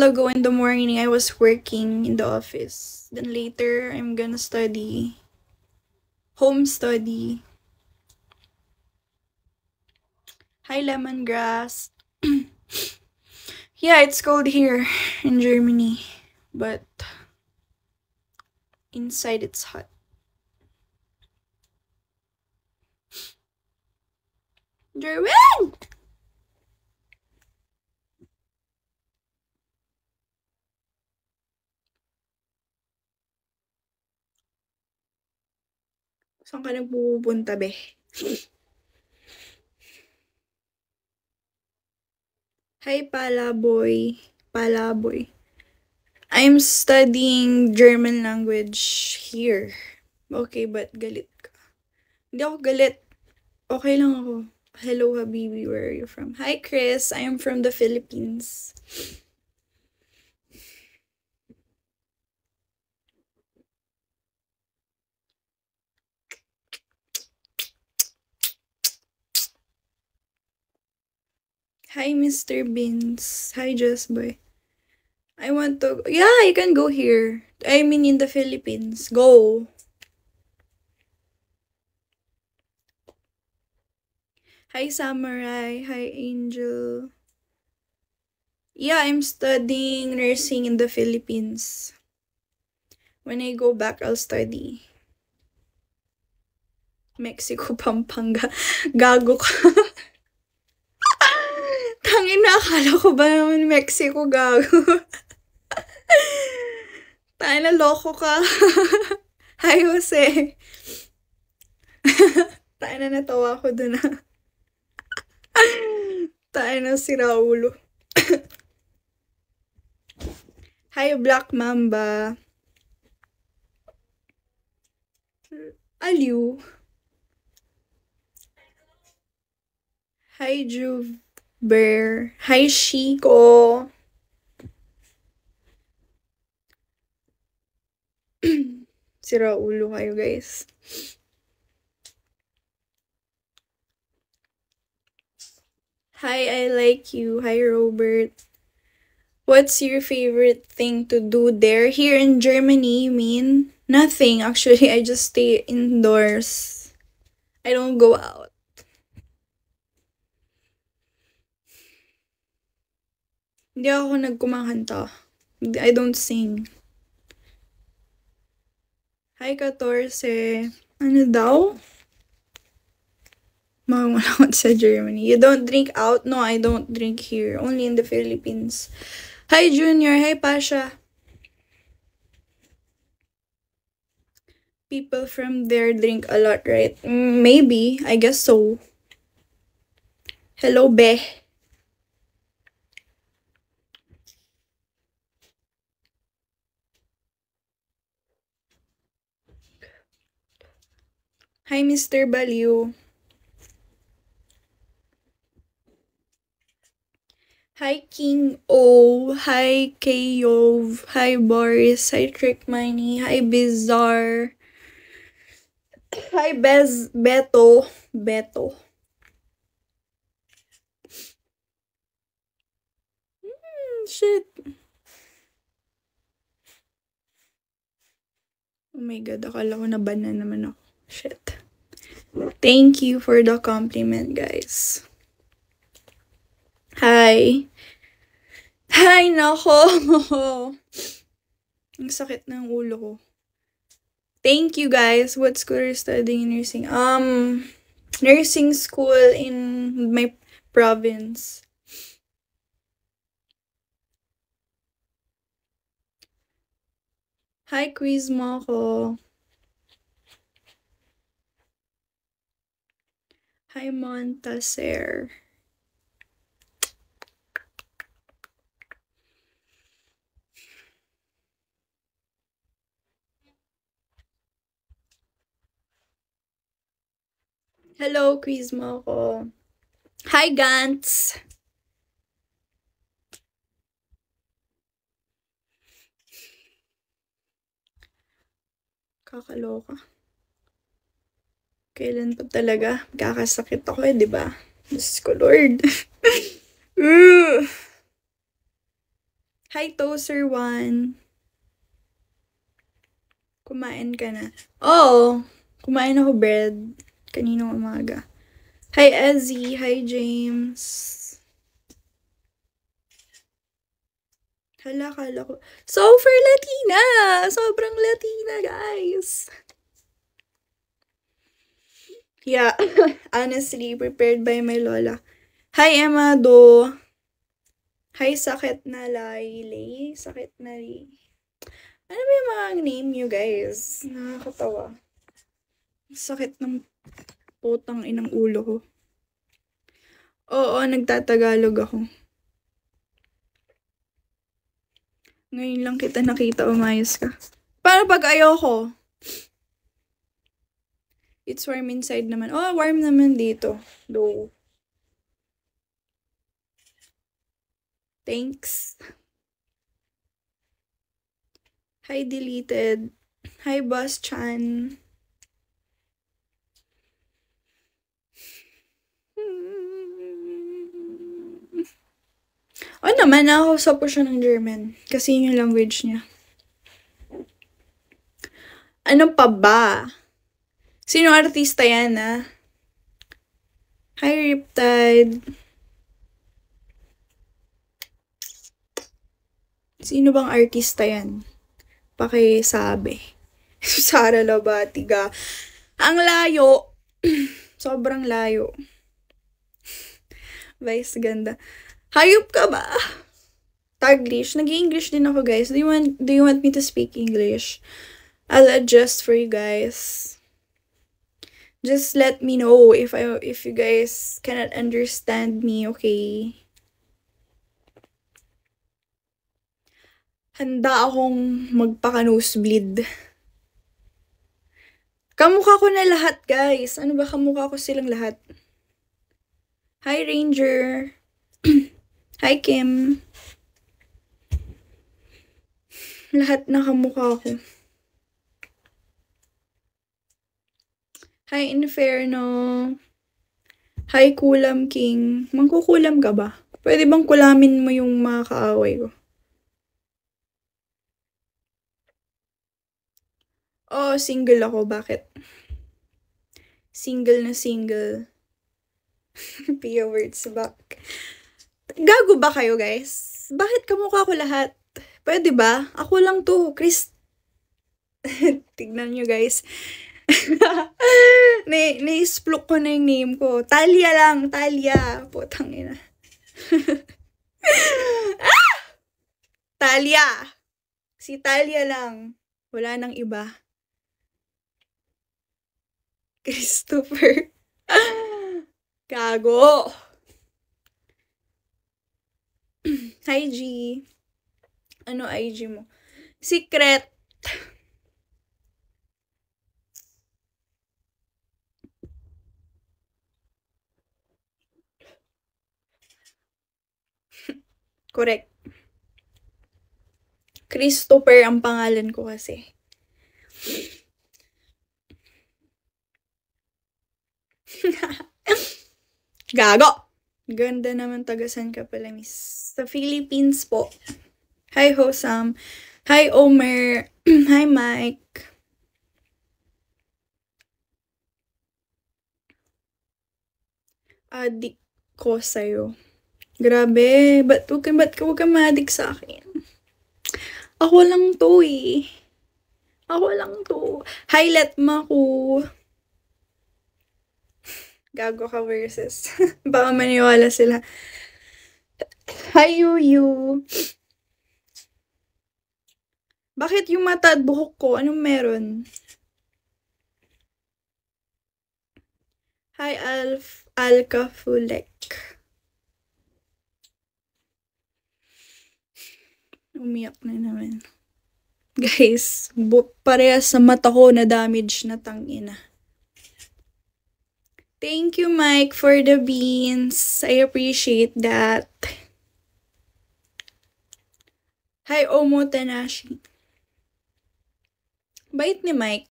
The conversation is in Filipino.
ago in the morning, I was working in the office. Then later, I'm gonna study. Home study. Hi, lemongrass. Yeah, it's cold here in Germany. But inside, it's hot. German! Saan ka nagpupunta, be? Hi, Palaboy. Palaboy. I'm studying German language here. Okay, but galit ka. Hindi ako galit. Okay lang ako. Hello, Habibi. Where are you from? Hi, Chris. I am from the Philippines. Hi, Mr. Beans. Hi, Just Boy. I want to... Yeah, you can go here. I mean, in the Philippines. Go. Hi, Samurai. Hi, Angel. Yeah, I'm studying nursing in the Philippines. When I go back, I'll study. Mexico, Pampanga. Gago ka. Tangina, akala ko ba naman Mexico, gago. Tangina, loko ka. Hi, Jose. Tangina, natawa ko dun ah. Tangina, si Raulo. Hi, Black Mamba. Aliw. Hi, Juve Bear. Hi, Chico. Sira ulo kayo, guys. Hi, I like you. Hi, Robert. What's your favorite thing to do there? Here in Germany, you mean? Nothing, actually. I just stay indoors. I don't go out. Hindi ako nagkumakanta. I don't sing. Hi, 14. Ano daw? Mawala sa Germany. You don't drink out? No, I don't drink here. Only in the Philippines. Hi, Junior. Hi, Pasha. People from there drink a lot, right? Maybe. I guess so. Hello, Be. Hi, Mr. Baliw. Hi, King O. Hi, Kyov. Hi, Boris. Hi, Trick Money. Hi, Bizarre. Hi, Beto. Beto. Shit. Oh my god, akala ko na-ban na naman ako. Shit. Thank you for the compliment, guys. Hi. Hi, nako. Ang sakit ng ulo ko. Thank you, guys. What school are you studying in nursing? Nursing school in my province. Hi, quiz mo ako. Hi, Montaser. Hello, quiz mo ako. Hi, Gantz. Kakaloka. Kailan pa talaga? Kakasakit ako eh, di ba? Diyos ko, Lord. Hi, Toaster1. Kumain ka na? Oo, kumain ako bread. Kaninong umaga. Hi, Ezzy. Hi, James. Hala, kala ko. For Latina! Sobrang Latina, guys. Yeah, honestly, prepared by my lola. Hi, Emma Do. Hi, Sakit na Laylay. Sakit na Laylay. Ano ba yung mga name nyo, guys? Nakakatawa. Sakit ng putang inang ulo ko. Oo, nagtatagalog ako. Ngayon lang kita nakita, umayos ka. Paano pag ayoko? It's warm inside naman. Oh, warm naman dito. Though. Thanks. Hi, deleted. Hi, Boss Chan. Oh naman, nakausap ko siya ng German. Kasi yun yung language niya. Ano pa ba? Sino artista yan, ah? Hi, Riptide. Sino bang artista yan? Pakisabi. Sara Labatiga. Ang layo. Sobrang layo. Vice ganda. Hayop ka ba? Taglish. Nag-English din ako, guys. Do you want me to speak English? I'll adjust for you guys. Just let me know if you guys cannot understand me, okay? Handa akong magpaka-nosebleed. Kamukha ko na lahat, guys. Ano ba, kamukha ko silang lahat? Hi, Ranger. Hi, Kim. Lahat na kamukha ko. Hi, Inferno. Hi, Kulam King. Mangkukulam ka ba? Pwede bang kulamin mo yung mga kaaway ko? Oh, single ako. Bakit? Single na single. Pia words back. Gago ba kayo, guys? Bakit kamukha ko lahat? Pwede ba? Ako lang to. Tignan nyo, guys. Na-splok ko na yung name ko. Talia lang. Talia. Putang ina. Ah! Talia. Si Talia lang. Wala nang iba. Christopher. Gago. Hi, G. Ano IG mo? Secret. Correct. Christopher ang pangalan ko kasi. Gago! Ganda naman, tagasan ka pala, miss. Sa Philippines po. Hi, Hosam. Hi, Omer. Hi, Mike. Adik ko sa'yo. Grabe. Ba't huwag ka ma-addict sa akin? Ako lang to eh. Ako lang to. Hi, Letma ko. Gago ka versus. Baka maniwala sila. Hi, Yuyu. Bakit yung mata at buhok ko? Anong meron? Hi, Alkafulek. Umiyak na naman. Guys, parehas sa mata ko na damage na tangina. Thank you, Mike, for the beans. I appreciate that. Hi, Omo Tanashi. Bait ni Mike.